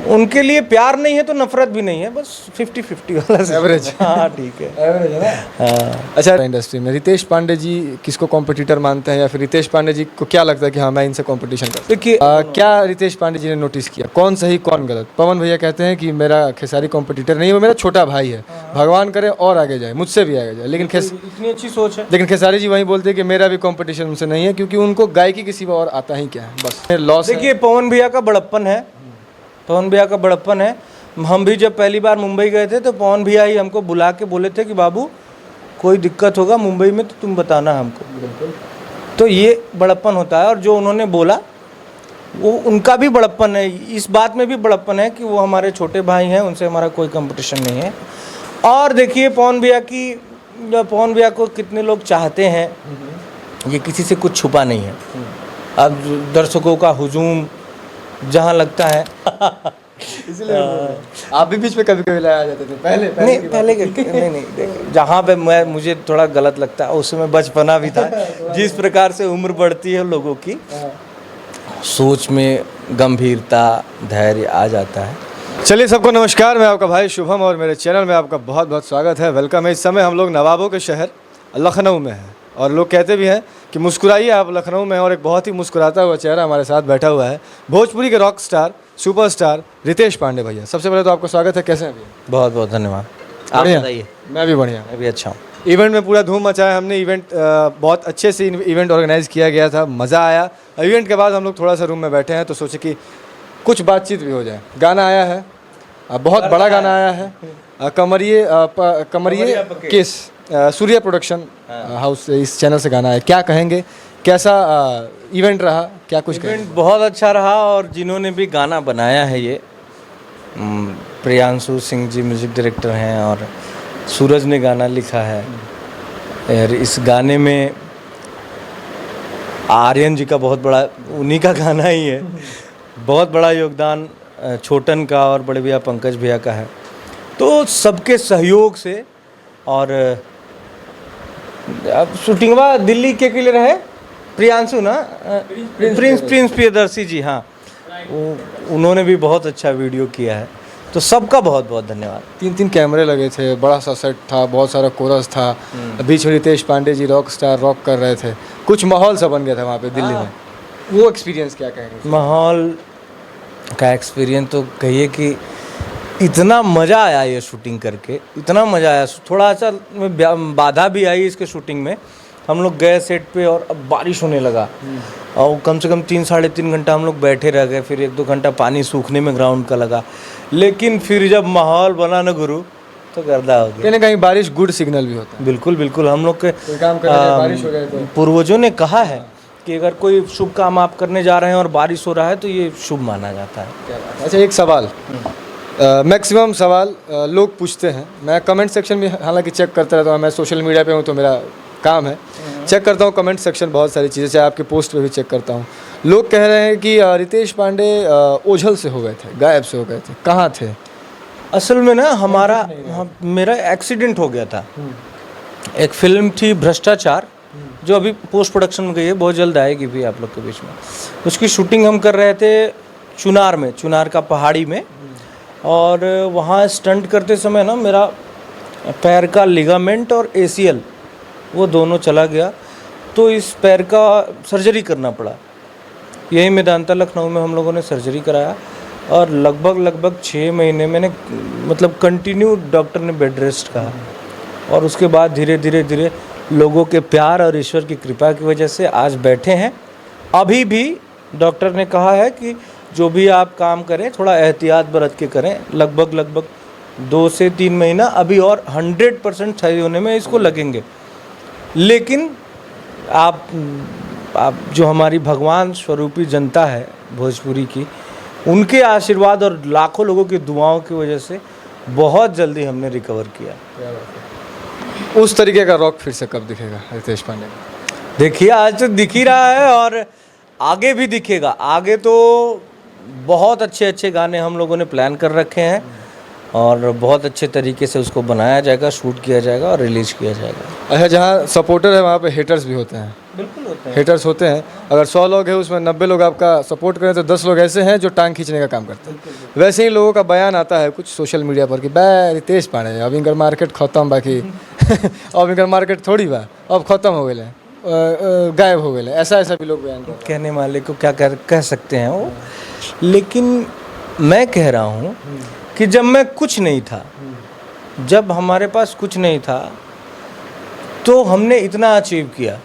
उनके लिए प्यार नहीं है तो नफरत भी नहीं है, बस 50-50 वाला एवरेज। हाँ ठीक है, एवरेज है ना। हाँ। अच्छा, इंडस्ट्री में रितेश पांडे जी किसको कॉम्पिटिटर मानते हैं, या फिर रितेश पांडे जी को क्या लगता है कि हाँ मैं इनसे कंपटीशन कर? देखिए क्या रितेश पांडे जी ने नोटिस किया, कौन सही कौन गलत? पवन भैया कहते हैं कि मेरा खेसारी कॉम्पिटिटर नहीं है, वो मेरा छोटा भाई है, भगवान करे और आगे जाए, मुझसे भी आगे जाए, लेकिन इतनी अच्छी सोच है। लेकिन खेसारी जी वही बोलते हैं कि मेरा भी कंपटीशन उनसे नहीं है, क्योंकि उनको गायकी के सिवा और आता ही क्या है, बस लॉस। देखिए पवन भैया का बड़प्पन है, पवन भैया का बड़प्पन है। हम भी जब पहली बार मुंबई गए थे तो पवन भैया ही हमको बुला के बोले थे कि बाबू कोई दिक्कत होगा मुंबई में तो तुम बताना हमको। तो ये बड़प्पन होता है, और जो उन्होंने बोला वो उनका भी बड़प्पन है, इस बात में भी बड़प्पन है कि वो हमारे छोटे भाई हैं, उनसे हमारा कोई कंपटीशन नहीं है। और देखिए पवन भैया को कितने लोग चाहते हैं, ये किसी से कुछ छुपा नहीं है। अब दर्शकों का हुजूम जहाँ लगता है इसलिए आप भी बीच में कभी कभी लाया जाते थे पहले नहीं देखिए, जहाँ पे मुझे थोड़ा गलत लगता है उसमें बचपना भी था। जिस प्रकार से उम्र बढ़ती है लोगों की सोच में गंभीरता, धैर्य आ जाता है। चलिए, सबको नमस्कार, मैं आपका भाई शुभम और मेरे चैनल में आपका बहुत बहुत स्वागत है, वेलकम है। इस समय हम लोग नवाबों के शहर लखनऊ में हैं, और लोग कहते भी हैं कि मुस्कुराइए आप लखनऊ में, और एक बहुत ही मुस्कुराता हुआ चेहरा हमारे साथ बैठा हुआ है, भोजपुरी के rock star superstar Ritesh Pandey भैया। सबसे पहले तो आपका स्वागत है, कैसे हैं भैया? बहुत बहुत धन्यवाद। आप बढ़िया? बताइए। मैं भी बढ़िया, मैं भी अच्छा हूँ। इवेंट में पूरा धूम मचाया हमने, इवेंट बहुत अच्छे से इवेंट ऑर्गेनाइज किया गया था, मज़ा आया। इवेंट के बाद हम लोग थोड़ा सा रूम में बैठे हैं तो सोचे कि कुछ बातचीत भी हो जाए। गाना आया है, बहुत बड़ा गाना आया है, कमरिए केस, सूर्या प्रोडक्शन हाउस से, इस चैनल से गाना है। क्या कहेंगे, कैसा इवेंट रहा, क्या कुछ इवेंट बहुत अच्छा रहा, और जिन्होंने भी गाना बनाया है ये प्रियांशु सिंह जी म्यूजिक डायरेक्टर हैं, और सूरज ने गाना लिखा है। और इस गाने में आर्यन जी का बहुत बड़ा, उन्हीं का गाना ही है, बहुत बड़ा योगदान छोटन का और बड़े भैया पंकज भैया का है। तो सबके सहयोग से, और अब शूटिंगवा दिल्ली के लिए है प्रियांशु ना, प्रिंस प्रियदर्शी जी, हाँ, उन्होंने भी बहुत अच्छा वीडियो किया है। तो सबका बहुत बहुत धन्यवाद। 3 कैमरे लगे थे, बड़ा सा सेट था, बहुत सारा कोरस था, बीच में Ritesh Pandey ji rock star rock कर रहे थे, कुछ माहौल सा बन गया था वहाँ पे दिल्ली में। वो एक्सपीरियंस क्या कहेंगे? माहौल का एक्सपीरियंस तो कहिए कि इतना मज़ा आया ये शूटिंग करके, इतना मज़ा आया। थोड़ा सा बाधा भी आई इसके शूटिंग में। हम लोग गए सेट पे और अब बारिश होने लगा, और कम से कम 3-3.5 घंटा हम लोग बैठे रह गए, फिर 1-2 घंटा पानी सूखने में ग्राउंड का लगा। लेकिन फिर जब माहौल बना ना गुरु, तो गर्दा हो गया। कहीं ना कहीं बारिश गुड सिग्नल भी होता है। बिल्कुल बिल्कुल, हम लोग के काम कर रहे थे, बारिश हो जाए तो पूर्वजों ने कहा है कि अगर कोई शुभ काम आप करने जा रहे हैं और बारिश हो रहा है तो ये शुभ माना जाता है। अच्छा, एक सवाल, मैक्सिमम सवाल लोग पूछते हैं, मैं कमेंट सेक्शन में हालांकि चेक करता रहता हूँ, मैं सोशल मीडिया पे हूँ तो मेरा काम है, चेक करता हूँ कमेंट सेक्शन, बहुत सारी चीज़ें, चाहे आपके पोस्ट पे भी चेक करता हूँ। लोग कह रहे हैं कि रितेश पांडे ओझल से हो गए थे, गायब से हो गए थे, कहाँ थे? असल में ना मेरा एक्सीडेंट हो गया था। एक फिल्म थी भ्रष्टाचार, जो अभी पोस्ट प्रोडक्शन में गई है, बहुत जल्द आएगी भी आप लोग के बीच में। उसकी शूटिंग हम कर रहे थे चुनार में, चुनार का पहाड़ी में, और वहाँ स्टंट करते समय ना मेरा पैर का लिगामेंट और ACL वो दोनों चला गया, तो इस पैर का सर्जरी करना पड़ा। यही मेदांता लखनऊ में हम लोगों ने सर्जरी कराया, और लगभग 6 महीने मैंने मतलब कंटिन्यू डॉक्टर ने बेड रेस्ट कहा, और उसके बाद धीरे धीरे लोगों के प्यार और ईश्वर की कृपा की वजह से आज बैठे हैं। अभी भी डॉक्टर ने कहा है कि जो भी आप काम करें थोड़ा एहतियात बरत के करें, लगभग 2 से 3 महीना अभी और 100% सही होने में इसको लगेंगे। लेकिन आप जो हमारी भगवान स्वरूपी जनता है भोजपुरी की, उनके आशीर्वाद और लाखों लोगों की दुआओं की वजह से बहुत जल्दी हमने रिकवर किया। उस तरीके का रॉक फिर से कब दिखेगा रितेश पांडे? देखिए, आज तो दिख ही रहा है और आगे भी दिखेगा। आगे तो बहुत अच्छे गाने हम लोगों ने प्लान कर रखे हैं, और बहुत अच्छे तरीके से उसको बनाया जाएगा, शूट किया जाएगा और रिलीज किया जाएगा। अच्छा, जहाँ सपोर्टर है वहाँ पे हेटर्स भी होते हैं, बिल्कुल होते हैं। हेटर्स होते हैं। अगर 100 लोग हैं उसमें 90 लोग आपका सपोर्ट करें तो 10 लोग ऐसे हैं जो टांग खींचने का काम करते हैं। वैसे ही लोगों का बयान आता है कुछ सोशल मीडिया पर कि बे रितेश पांडे अब इनकर मार्केट खत्म बाकी अब इनकर मार्केट थोड़ी बा अब खत्म हो गए गायब हो गए, ऐसा ऐसा भी लोग बयान करते हैं। कहने वाले को क्या कह सकते हैं वो, लेकिन मैं कह रहा हूँ कि जब मैं कुछ नहीं था, जब हमारे पास कुछ नहीं था तो हमने इतना अचीव किया।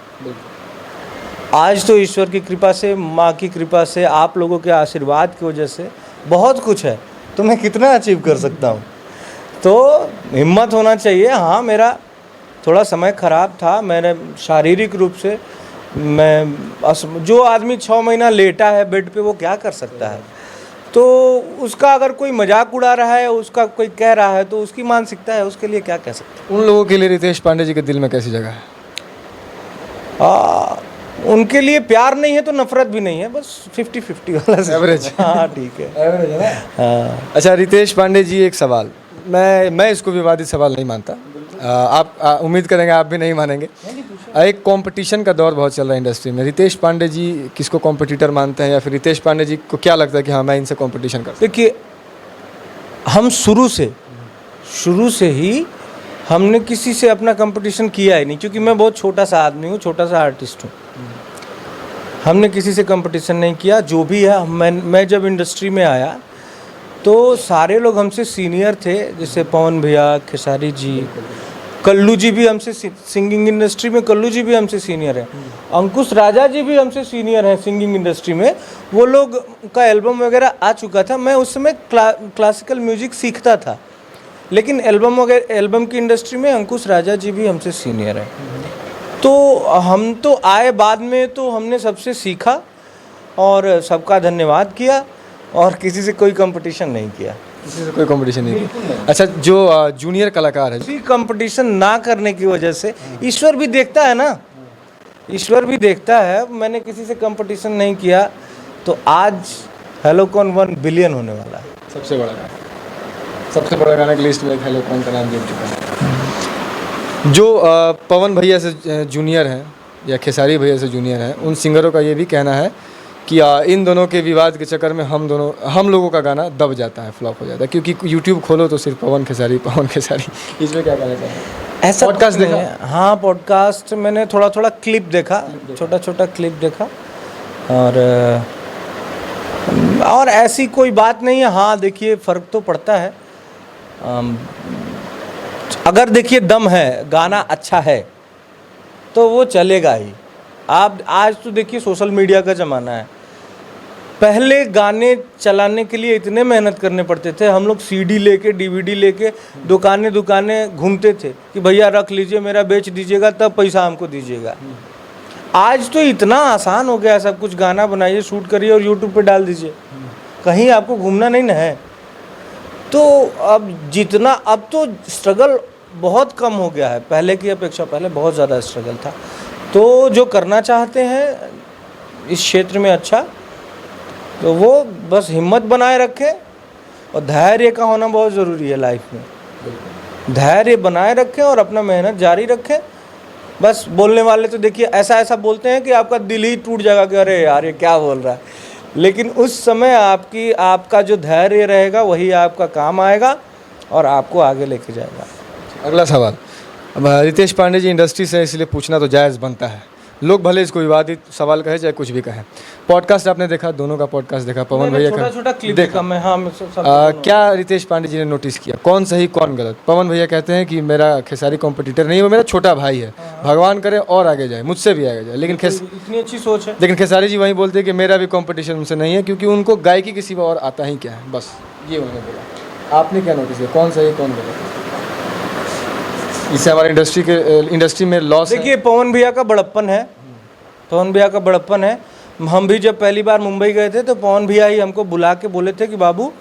आज तो ईश्वर की कृपा से, माँ की कृपा से, आप लोगों के आशीर्वाद की वजह से बहुत कुछ है, तो मैं कितना अचीव कर सकता हूँ। तो हिम्मत होना चाहिए। हाँ, मेरा थोड़ा समय ख़राब था, मैंने शारीरिक रूप से जो आदमी 6 महीना लेटा है बेड पे वो क्या कर सकता है। तो उसका अगर कोई मजाक उड़ा रहा है, उसका कोई कह रहा है, तो उसकी मानसिकता है, उसके लिए क्या कह सकते उन लोगों के लिए रितेश पांडे जी के दिल में कैसी जगह है? उनके लिए प्यार नहीं है तो नफरत भी नहीं है, बस 50-50 वाला एवरेज। हाँ ठीक है, एवरेज है ना? हाँ। अच्छा रितेश पांडे जी, एक सवाल, मैं इसको विवादित सवाल नहीं मानता, आप उम्मीद करेंगे आप भी नहीं मानेंगे। एक कंपटीशन का दौर बहुत चल रहा है इंडस्ट्री में। रितेश पांडे जी किसको कॉम्पिटिटर मानते हैं, या फिर रितेश पांडे जी को क्या लगता है कि हाँ मैं इनसे कंपटीशन कर? देखिए, हम शुरू से ही हमने किसी से अपना कंपटीशन किया ही नहीं, क्योंकि मैं बहुत छोटा सा आदमी हूँ, छोटा सा आर्टिस्ट हूँ। हमने किसी से कंपटीशन नहीं किया। जो भी है, मैं जब इंडस्ट्री में आया तो सारे लोग हमसे सीनियर थे, जैसे पवन भैया, खेसारी जी, कल्लू जी भी हमसे, सिंगिंग इंडस्ट्री में कल्लू जी भी हमसे सीनियर हैं, अंकुश राजा जी भी हमसे सीनियर हैं सिंगिंग इंडस्ट्री में। वो लोग का एल्बम वगैरह आ चुका था। मैं उस समय क्लासिकल म्यूजिक सीखता था, लेकिन एल्बम की इंडस्ट्री में अंकुश राजा जी भी हमसे सीनियर हैं। तो हम तो आए बाद में, तो हमने सबसे सीखा और सबका धन्यवाद किया, और किसी से कोई कंपटीशन नहीं किया। किसी से कोई कंपटीशन नहीं किया। अच्छा, जो जूनियर कलाकार है, किसी कंपटीशन ना करने की वजह से ईश्वर भी देखता है ना, ईश्वर भी देखता है। मैंने किसी से कंपटीशन नहीं किया, तो आज हेलो कौन 1 बिलियन होने वाला है। सबसे बड़ा गाना की लिस्ट में हेलो कौन का नाम जुड़ चुका है। जो पवन भैया से जूनियर हैं या खेसारी भैया से जूनियर हैं, उन सिंगरों का ये भी कहना है कि इन दोनों के विवाद के चक्कर में हम लोगों का गाना दब जाता है, फ्लॉप हो जाता है, क्योंकि यूट्यूब खोलो तो सिर्फ पवन खेसारी। इसमें क्या कहना चाहिए? ऐसा पॉडकास्ट देखा? हाँ, पॉडकास्ट मैंने थोड़ा क्लिप देखा, छोटा क्लिप देखा, और ऐसी कोई बात नहीं है। हाँ देखिए, फ़र्क तो पड़ता है। अगर देखिए दम है, गाना अच्छा है, तो वो चलेगा ही। आप आज तो देखिए सोशल मीडिया का ज़माना है। पहले गाने चलाने के लिए इतने मेहनत करने पड़ते थे। हम लोग सीडी लेके, डीवीडी लेके दुकाने घूमते थे कि भैया रख लीजिए, मेरा बेच दीजिएगा, तब पैसा हमको दीजिएगा। आज तो इतना आसान हो गया सब कुछ। गाना बनाइए, शूट करिए और यूट्यूब पे डाल दीजिए, कहीं आपको घूमना नहीं ना है। तो अब तो स्ट्रगल बहुत कम हो गया है, पहले की अपेक्षा पहले बहुत ज़्यादा स्ट्रगल था। तो जो करना चाहते हैं इस क्षेत्र में अच्छा, तो वो बस हिम्मत बनाए रखें, और धैर्य का होना बहुत ज़रूरी है लाइफ में। धैर्य बनाए रखें और अपना मेहनत जारी रखें। बस बोलने वाले तो देखिए ऐसा बोलते हैं कि आपका दिल ही टूट जाएगा कि अरे यार ये क्या बोल रहा है, लेकिन उस समय आपका जो धैर्य रहेगा वही आपका काम आएगा और आपको आगे लेके जाएगा। अगला सवाल, अब रितेश पांडे जी इंडस्ट्री से, इसलिए पूछना तो जायज़ बनता है। लोग भले इसको विवादित सवाल कहे चाहे कुछ भी कहें। पॉडकास्ट आपने देखा, दोनों का पॉडकास्ट देखा, पवन भैया का छोटा क्लिप देखा मैं। हाँ, क्या रितेश पांडे जी ने नोटिस किया, कौन सही कौन गलत? पवन भैया कहते हैं कि मेरा खेसारी कॉम्पिटिटर नहीं है, वो मेरा छोटा भाई है, भगवान करे और आगे जाए, मुझसे भी आगे जाए। लेकिन इतनी अच्छी सोच है। लेकिन खेसारी जी वहीं बोलते हैं कि मेरा भी कॉम्पिटिशन उनसे नहीं है, क्योंकि उनको गायकी के सिवा और आता ही क्या है। बस ये उन्होंने बोला। आपने क्या नोटिस किया, कौन सही कौन गलत? इससे हमारे इंडस्ट्री में लॉस। देखिए, पवन भैया का बड़प्पन है। हम भी जब पहली बार मुंबई गए थे तो पवन भैया ही हमको बुला के बोले थे कि बाबू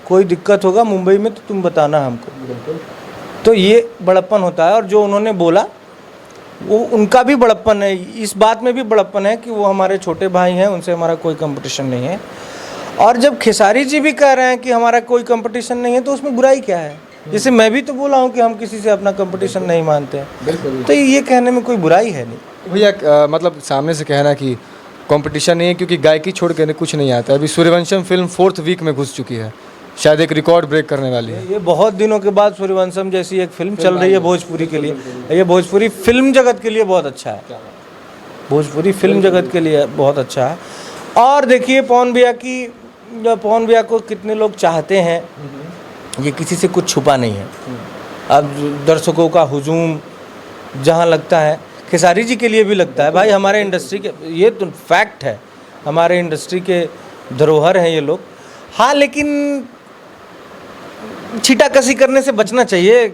कोई दिक्कत होगा मुंबई में तो तुम बताना हमको। तो ये बड़प्पन होता है, और जो उन्होंने बोला वो उनका भी बड़प्पन है। इस बात में भी बड़प्पन है कि वो हमारे छोटे भाई हैं, उनसे हमारा कोई कंपटीशन नहीं है। और जब खेसारी जी भी कह रहे हैं कि हमारा कोई कंपटीशन नहीं है, तो उसमें बुराई क्या है? जैसे मैं भी तो बोला हूँ कि हम किसी से अपना कंपटीशन नहीं मानते हैं, बिल्कुल। तो ये कहने में कोई बुराई है नहीं। भैया मतलब सामने से कहना कि कंपटीशन नहीं है क्योंकि गायकी छोड़ के कुछ नहीं आता है। अभी सूर्यवंशम फिल्म 4th वीक में घुस चुकी है, शायद एक रिकॉर्ड ब्रेक करने वाली है। ये बहुत दिनों के बाद सूर्यवंशम जैसी एक फिल्म चल रही है भोजपुरी के लिए। ये भोजपुरी फिल्म जगत के लिए बहुत अच्छा है, भोजपुरी फिल्म जगत के लिए बहुत अच्छा है। और देखिए पवन भैया को कितने लोग चाहते हैं, ये किसी से कुछ छुपा नहीं है। अब दर्शकों का हुजूम जहाँ लगता है, खेसारी जी के लिए भी लगता है भाई, हमारे इंडस्ट्री के, ये तो फैक्ट है, हमारे इंडस्ट्री के धरोहर हैं ये लोग। हाँ लेकिन छीटाकशी करने से बचना चाहिए।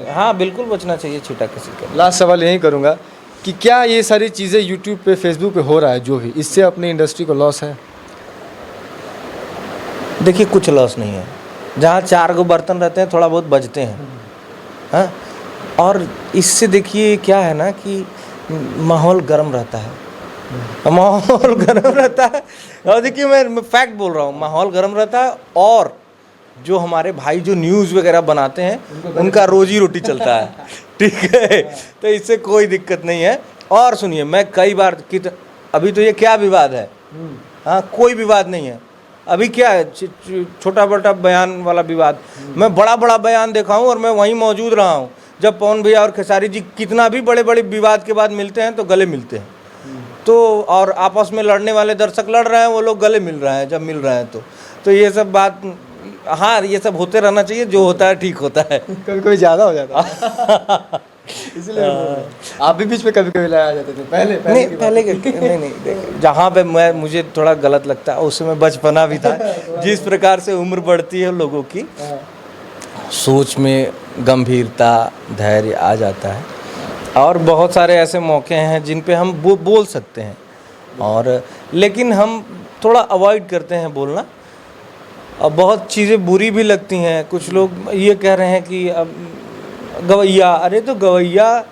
हाँ बिल्कुल बचना चाहिए छीटाकशी करने। लास्ट सवाल यही करूँगा कि क्या ये सारी चीज़ें यूट्यूब पे फेसबुक पे हो रहा है जो भी, इससे अपनी इंडस्ट्री को लॉस है? देखिए कुछ लॉस नहीं है, जहाँ 4 गो बर्तन रहते हैं थोड़ा बहुत बजते हैं। हाँ, और इससे देखिए क्या है ना कि माहौल गर्म रहता है, माहौल गर्म रहता है। और देखिए मैं फैक्ट बोल रहा हूँ, माहौल गर्म रहता है। और जो हमारे भाई जो न्यूज़ वगैरह बनाते हैं उनका रोजी रोटी चलता है, ठीक है, तो इससे कोई दिक्कत नहीं है। और सुनिए, मैं कई बार अभी तो ये क्या विवाद है, हाँ कोई विवाद नहीं है, अभी क्या है छोटा बड़ा बयान वाला विवाद। मैं बड़ा बड़ा बयान देखा हूँ और मैं वहीं मौजूद रहा हूँ जब पवन भैया और खेसारी जी कितना भी बड़े बड़े विवाद के बाद मिलते हैं तो गले मिलते हैं। तो और आपस में लड़ने वाले दर्शक लड़ रहे हैं, वो लोग गले मिल रहे हैं जब मिल रहे हैं तो ये सब बात, हाँ ये सब होते रहना चाहिए, जो होता है ठीक होता है। कभी कभी ज़्यादा हो जाता है इसलिए आप भी बीच में कभी कभी लाया जाते थे पहले नहीं, जहाँ पे मुझे थोड़ा गलत लगता है उसमें बचपना भी था। जिस प्रकार से उम्र बढ़ती है लोगों की, सोच में गंभीरता धैर्य आ जाता है, और बहुत सारे ऐसे मौके हैं जिन पे हम बोल सकते हैं, और लेकिन हम थोड़ा अवॉइड करते हैं बोलना। अब बहुत चीज़ें बुरी भी लगती हैं। कुछ लोग ये कह रहे हैं कि अब गवैया, अरे तो गवैया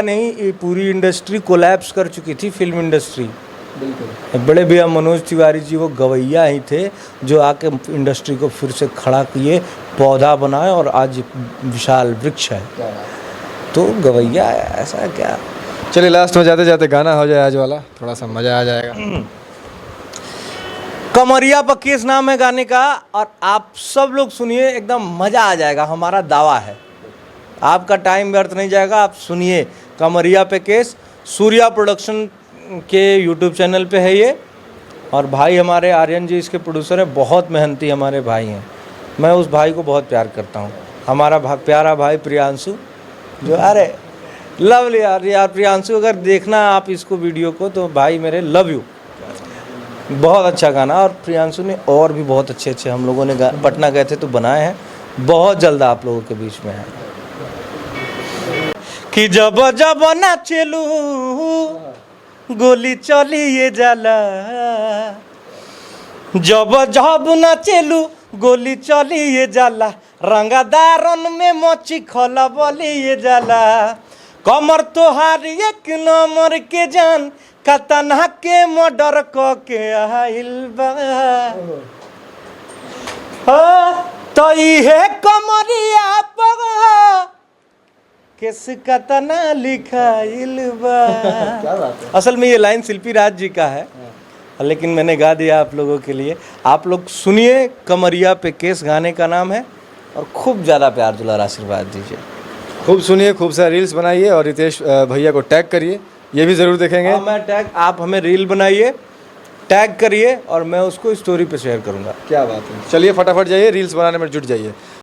नहीं, ये पूरी इंडस्ट्री कोलैप्स कर चुकी थी, फिल्म इंडस्ट्री। बिल्कुल। बड़े भैया मनोज तिवारी जी वो गवैया ही थे जो आके इंडस्ट्री को फिर से खड़ा किए, पौधा बनाए और आज विशाल वृक्ष है। तो गवैया ऐसा क्या। चलिए लास्ट में जाते जाते गाना हो जाए आज वाला, थोड़ा सा मज़ा आ जाएगा। कमरिया पर केस नाम है गाने का, और आप सब लोग सुनिए, एकदम मज़ा आ जाएगा, हमारा दावा है। आपका टाइम व्यर्थ नहीं जाएगा, आप सुनिए कमरिया पे केस। सूर्या प्रोडक्शन के यूट्यूब चैनल पे है ये, और भाई हमारे आर्यन जी इसके प्रोड्यूसर हैं, बहुत मेहनती हमारे भाई हैं। मैं उस भाई को बहुत प्यार करता हूँ, हमारा प्यारा भाई प्रियांशु, जो अरे लव यार प्रियांशु, अगर देखना आप इसको वीडियो को तो भाई मेरे लव यू। बहुत अच्छा गाना, और प्रियांशु ने और भी बहुत अच्छे हम लोगों ने पटना गए थे तो बनाए हैं, बहुत जल्द आप लोगों के बीच में है। कि जब जब नाचेलू गोली चलिए जाला, जब जब नाचेलू गोली चलिए जाला, रंगदारन में मची खला बलिए जाला, कमर तोहार एक नंबर के जान, कतना के मर्डर क के आइल बा, तो इहे कमरिया पर किस कतना लिखाइल बा। क्या बात है। असल में ये लाइन शिल्पी राज जी का है, लेकिन मैंने गा दिया आप लोगों के लिए। आप लोग सुनिए, कमरिया पे केस गाने का नाम है, और खूब ज़्यादा प्यार दुलार आशीर्वाद दीजिए। खूब सुनिए, खूब सारे रील्स बनाइए, और रितेश भैया को टैग करिए, ये भी ज़रूर देखेंगे। मैं टैग, आप हमें रील बनाइए, टैग करिए, और मैं उसको स्टोरी पे शेयर करूँगा। क्या बात है। चलिए फटाफट जाइए, रील्स बनाने में जुट जाइए।